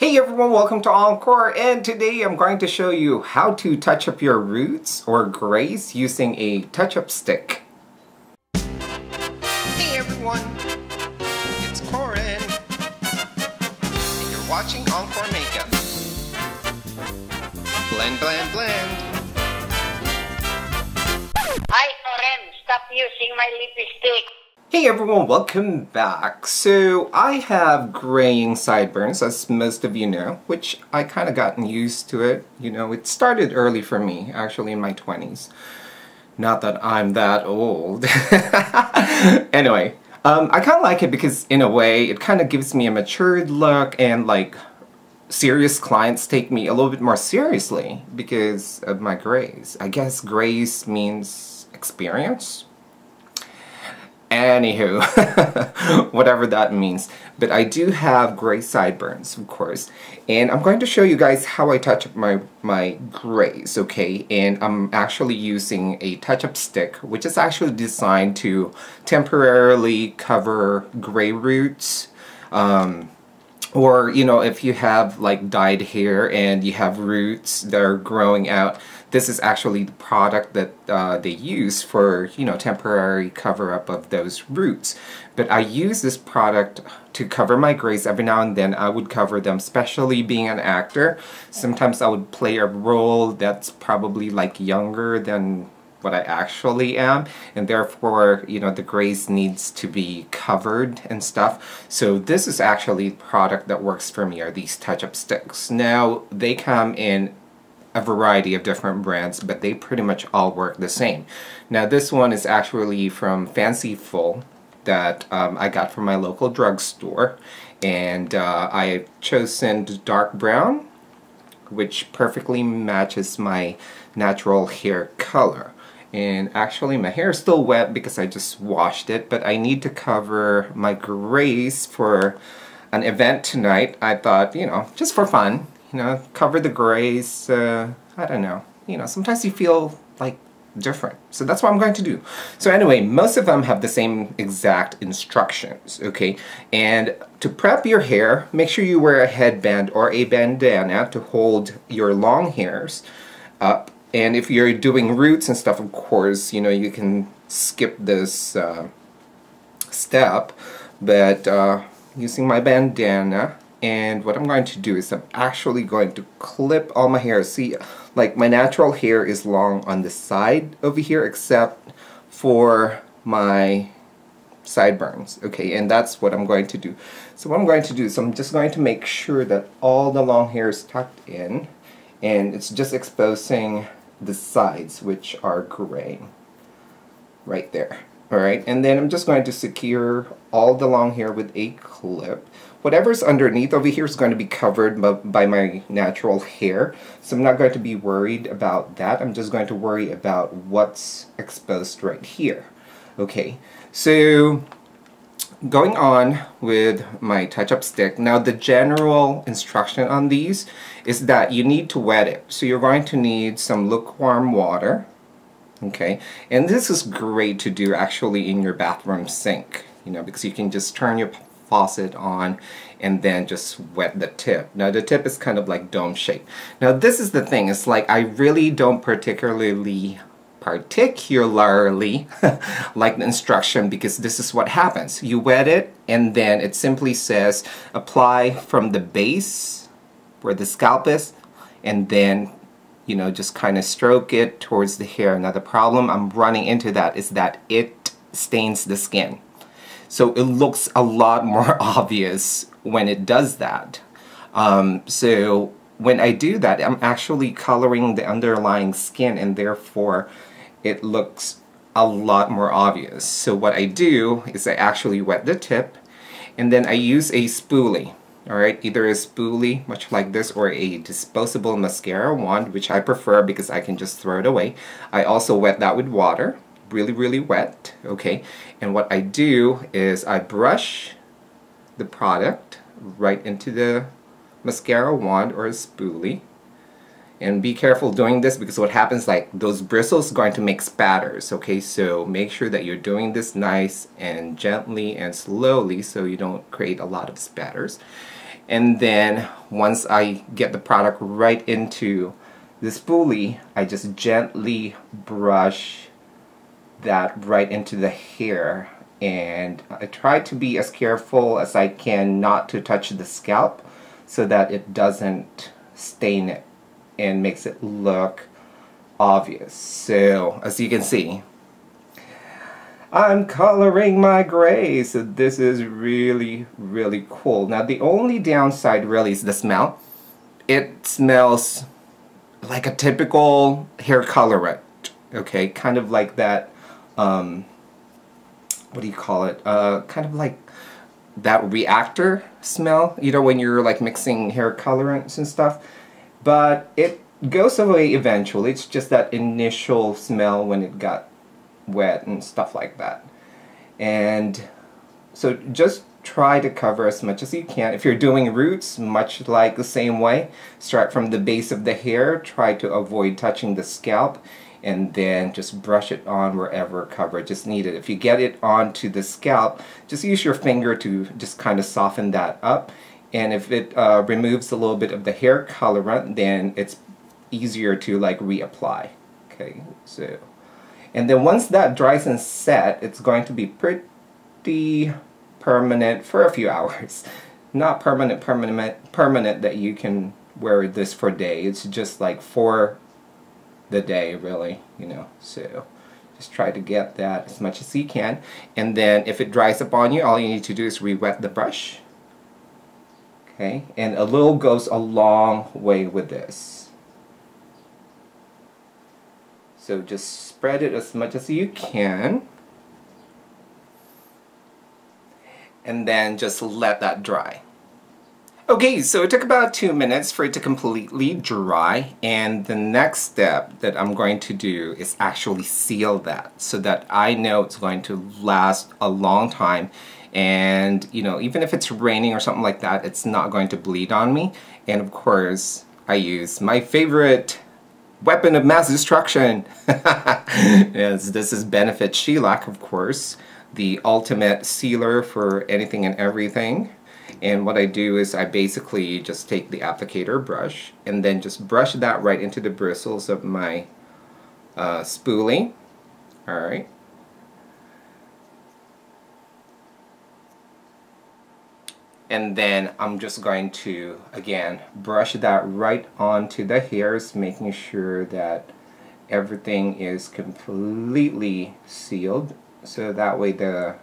Hey everyone, welcome to EnKorinne, and today I'm going to show you how to touch up your roots or grays using a touch-up stick. Hey everyone, it's Korin, and you're watching EnKorinne Makeup. Blend, blend, blend. Hi Korin, stop using my lipstick. Hey everyone, welcome back. So I have graying sideburns, as most of you know, which I kind of gotten used to it. You know, it started early for me, actually in my 20s. Not that I'm that old. Anyway, I kind of like it because in a way it kind of gives me a matured look, and like serious clients take me a little bit more seriously because of my grays. I guess grays means experience. Anywho, whatever that means. But I do have gray sideburns, of course. And I'm going to show you guys how I touch up my grays, okay? And I'm actually using a touch-up stick, which is actually designed to temporarily cover gray roots. Or, you know, if you have like dyed hair and you have roots that are growing out, this is actually the product that they use for, you know, temporary cover-up of those roots. But I use this product to cover my grays. Every now and then I would cover them, especially being an actor. Sometimes I would play a role that's probably like younger than what I actually am, and therefore, you know, the grays needs to be covered and stuff. So this is actually the product that works for me, are these touch-up sticks. Now, they come in a variety of different brands, but they pretty much all work the same. Now, this one is actually from Fanciful that I got from my local drugstore, and I've chosen dark brown, which perfectly matches my natural hair color. And actually my hair is still wet because I just washed it, but I need to cover my grays for an event tonight. I thought, you know, just for fun, you know, cover the grays. I don't know, you know, sometimes you feel like different. So that's what I'm going to do. So anyway, most of them have the same exact instructions, okay? And to prep your hair, make sure you wear a headband or a bandana to hold your long hairs up. And if you're doing roots and stuff, of course, you know, you can skip this step. But using my bandana, and what I'm going to do is I'm actually going to clip all my hair. See, like my natural hair is long on the side over here, except for my sideburns, okay? And that's what I'm going to do. So what I'm going to do is I'm just going to make sure that all the long hair is tucked in, and it's just exposing the sides, which are gray right there. Alright, and then I'm just going to secure all the long hair with a clip. Whatever's underneath over here is going to be covered by my natural hair, so I'm not going to be worried about that. I'm just going to worry about what's exposed right here. Okay, so going on with my touch-up stick. Now, the general instruction on these is that you need to wet it. So you're going to need some lukewarm water, okay? And this is great to do actually in your bathroom sink, you know, because you can just turn your faucet on and then just wet the tip. Now, the tip is kind of like dome shape. Now, this is the thing. It's like I really don't particularly like the instruction, because this is what happens. You wet it, and then it simply says apply from the base where the scalp is, and then, you know, just kind of stroke it towards the hair. Now, the problem I'm running into that is that it stains the skin. So it looks a lot more obvious when it does that. So when I do that, I'm actually coloring the underlying skin, and therefore it looks a lot more obvious. So what I do is I actually wet the tip, and then I use a spoolie. Alright, either a spoolie, much like this, or a disposable mascara wand, which I prefer because I can just throw it away. I also wet that with water, really, really wet, okay? And what I do is I brush the product right into the mascara wand or a spoolie. And be careful doing this, because what happens, like those bristles are going to make spatters, okay? So make sure that you're doing this nice and gently and slowly so you don't create a lot of spatters. And then once I get the product right into the spoolie, I just gently brush that right into the hair. And I try to be as careful as I can not to touch the scalp so that it doesn't stain it and makes it look obvious. So as you can see, I'm coloring my gray, so this is really, really cool. Now the only downside really is the smell. It smells like a typical hair colorant, okay? Kind of like that, what do you call it? Kind of like that reactor smell, you know, when you're like mixing hair colorants and stuff. But it goes away eventually. It's just that initial smell when it got wet and stuff like that. And so just try to cover as much as you can. If you're doing roots, much like the same way, start from the base of the hair, try to avoid touching the scalp, and then just brush it on wherever coverage is needed. If you get it onto the scalp, just use your finger to just kind of soften that up. And if it removes a little bit of the hair colorant, then it's easier to like reapply. Okay, so, and then once that dries and set, it's going to be pretty permanent for a few hours. Not permanent that you can wear this for a day. It's just like for the day, really, you know. So just try to get that as much as you can. And then if it dries up on you, all you need to do is re-wet the brush. Okay, and a little goes a long way with this. So just spread it as much as you can. And then just let that dry. Okay, so it took about 2 minutes for it to completely dry, and the next step that I'm going to do is actually seal that so that I know it's going to last a long time, and you know, even if it's raining or something like that, it's not going to bleed on me. And of course, I use my favorite weapon of mass destruction. Yes, this is Benefit Shellac, of course, the ultimate sealer for anything and everything. And what I do is I basically just take the applicator brush and then just brush that right into the bristles of my spoolie. Alright. And then I'm just going to, again, brush that right onto the hairs, making sure that everything is completely sealed, so that way the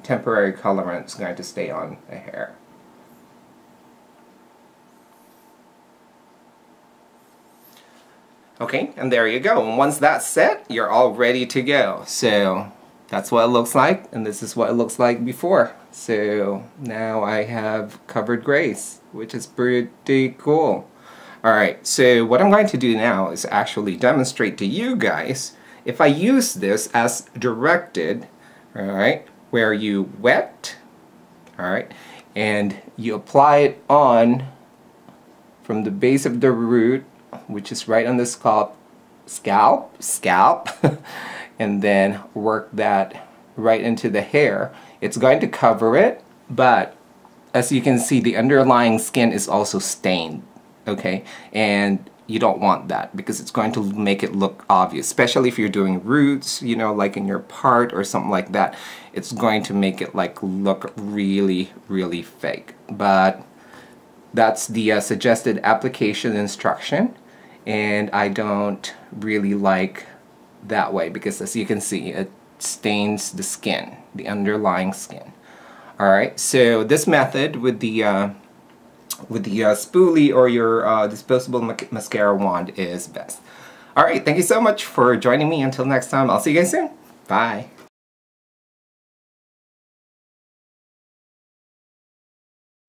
temporary colorant is going to stay on the hair. Okay, and there you go. And once that's set, you're all ready to go. So that's what it looks like, and this is what it looks like before. So now I have covered grays, which is pretty cool. Alright, so what I'm going to do now is actually demonstrate to you guys if I use this as directed, alright, where you wet, alright, and you apply it on from the base of the root, which is right on the scalp, and then work that right into the hair. It's going to cover it, but as you can see, the underlying skin is also stained, okay? And you don't want that because it's going to make it look obvious, especially if you're doing roots, you know, like in your part or something like that. It's going to make it like look really, really fake. But that's the suggested application instruction, and I don't really like that way because, as you can see, it stains the skin, the underlying skin. Alright, so this method with the spoolie or your disposable mascara wand is best. Alright, thank you so much for joining me. Until next time, I'll see you guys soon. Bye.